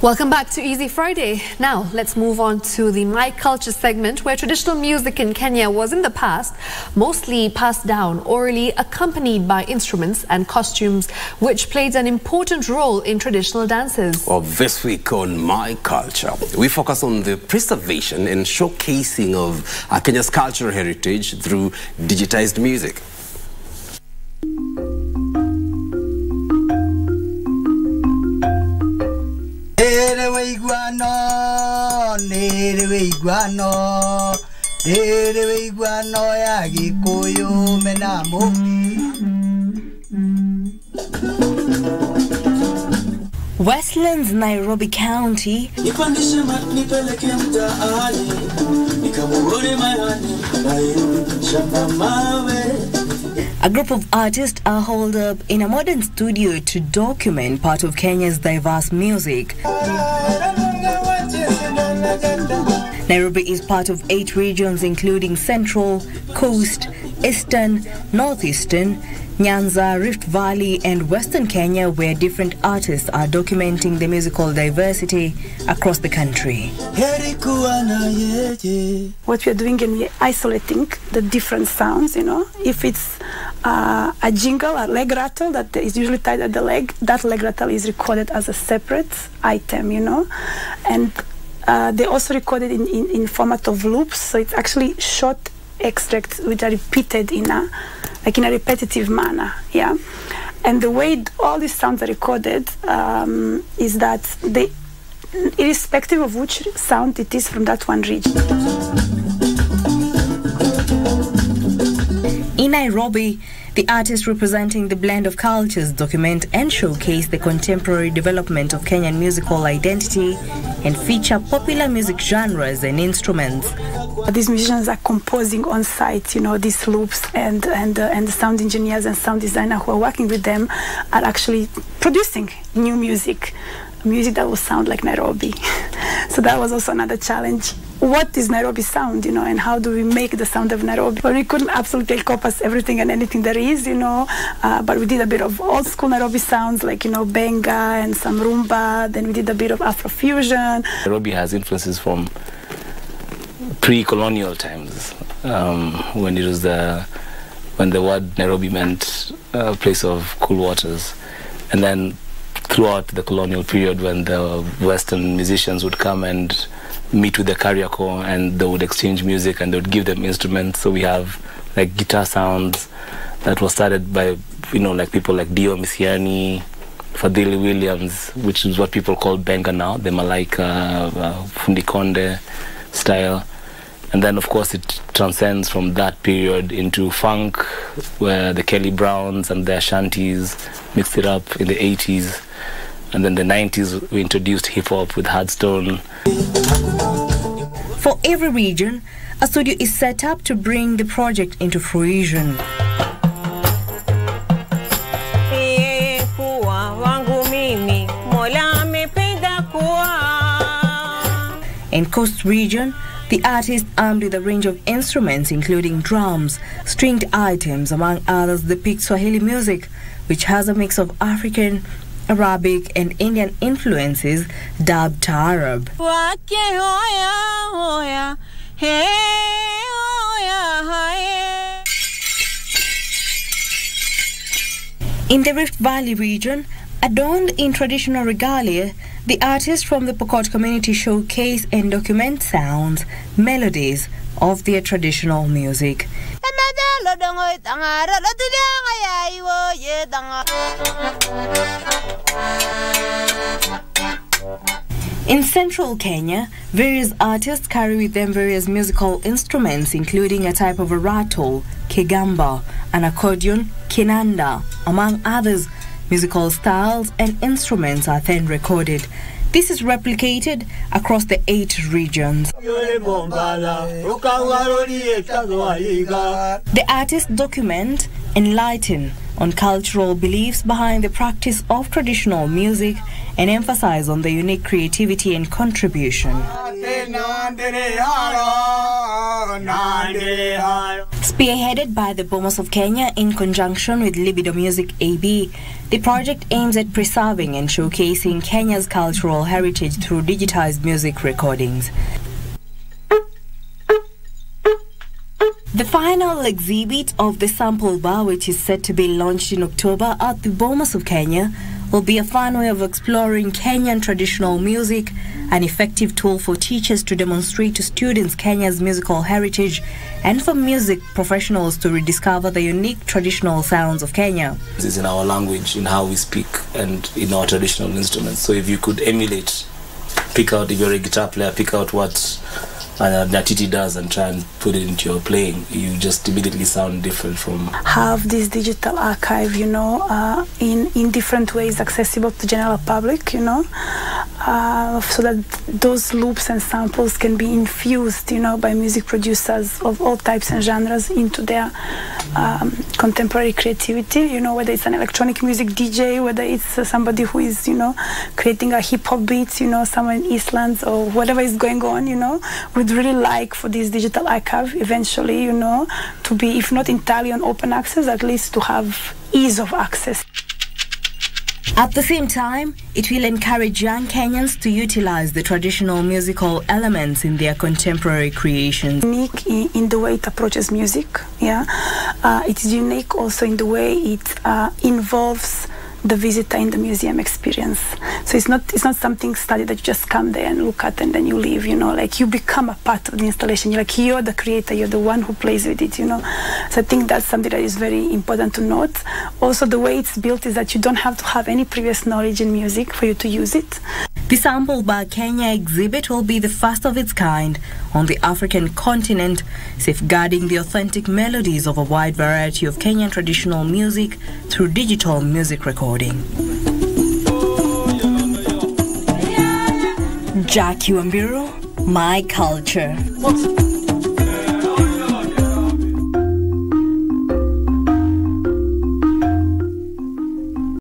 Welcome back to Easy Friday. Now, let's move on to the My Culture segment, where traditional music in Kenya was in the past mostly passed down orally, accompanied by instruments and costumes, which played an important role in traditional dances. Well, this week on My Culture, we focus on the preservation and showcasing of Kenya's cultural heritage through digitized music. Westlands, Nairobi County. A group of artists are holed up in a modern studio to document part of Kenya's diverse music. Nairobi is part of 8 regions, including Central, Coast, Eastern, Northeastern, Nyanza, Rift Valley and Western Kenya, where different artists are documenting the musical diversity across the country. What we are doing, and we are isolating the different sounds, If it's a jingle, a leg rattle that is usually tied at the leg, that leg rattle is recorded as a separate item, And they also recorded in format of loops, so it's actually short extracts which are repeated in a repetitive manner, yeah. And the way all these sounds are recorded is that they, irrespective of which sound it is from that one region. In Nairobi, the artists representing the blend of cultures document and showcase the contemporary development of Kenyan musical identity and feature popular music genres and instruments. These musicians are composing on site, these loops, and the sound engineers and sound designers who are working with them are actually producing new music that will sound like Nairobi. So that was also another challenge. What is Nairobi sound, and how do we make the sound of Nairobi? Well, we couldn't absolutely encompass everything and anything there is, but we did a bit of old school Nairobi sounds like, benga and some rumba. Then we did a bit of Afrofusion. Nairobi has influences from pre-colonial times, when the word Nairobi meant a place of cool waters, and then throughout the colonial period, when the Western musicians would come and meet with the Kariako, and they would exchange music and they would give them instruments. So we have like guitar sounds that was started by like people like Dio Misiani, Fadhili Williams, which is what people call benga now, the Malaika, Fundikonde style. And then of course it transcends from that period into funk, where the Kelly Browns and their shanties mixed it up in the 80s. And then the 90s we introduced hip-hop with Hardstone. For every region, a studio is set up to bring the project into fruition. In Coast region, the artist, armed with a range of instruments including drums, stringed items, among others, depict Swahili music, which has a mix of African, Arabic and Indian influences dubbed Taarab. In the Rift Valley region, adorned in traditional regalia, the artists from the Pokot community showcase and document sounds, melodies of their traditional music. In central Kenya, various artists carry with them various musical instruments, including a type of a rattle, kigamba, an accordion, kinanda, among others. Musical styles and instruments are then recorded. This is replicated across the 8 regions. The artists document, enlighten on cultural beliefs behind the practice of traditional music and emphasize on the unique creativity and contribution. Spearheaded by the Bomas of Kenya in conjunction with Libido Music AB, the project aims at preserving and showcasing Kenya's cultural heritage through digitized music recordings. The final exhibit of the sample bar, which is set to be launched in October at the Bomas of Kenya, will be a fun way of exploring Kenyan traditional music, an effective tool for teachers to demonstrate to students Kenya's musical heritage, and for music professionals to rediscover the unique traditional sounds of Kenya. This is in our language, in how we speak, and in our traditional instruments. So if you could emulate, pick out, if you're a guitar player, pick out what Natiti does and try and put it into your playing, you just immediately sound different from... Have this digital archive, you know, in different ways accessible to general public, you know, so that those loops and samples can be infused, you know, by music producers of all types and genres into their contemporary creativity, you know, whether it's an electronic music DJ, whether it's somebody who is, you know, creating a hip-hop beat, you know, somewhere in Eastlands or whatever is going on, you know. We'd really like for this digital archive eventually, you know, to be, if not entirely on open access, at least to have ease of access. At the same time, it will encourage young Kenyans to utilize the traditional musical elements in their contemporary creations. Unique in the way it approaches music, yeah. It is unique also in the way it involves the visitor in the museum experience. So it's not something studied that you just come there and look at and then you leave, you know, like you become a part of the installation. You're the creator, you're the one who plays with it, you know. So I think that's something that is very important to note. Also, the way it's built is that you don't have to have any previous knowledge in music for you to use it. The SampleBar Kenya exhibit will be the first of its kind on the African continent, safeguarding the authentic melodies of a wide variety of Kenyan traditional music through digital music recording. Jackie Wambiro, My Culture.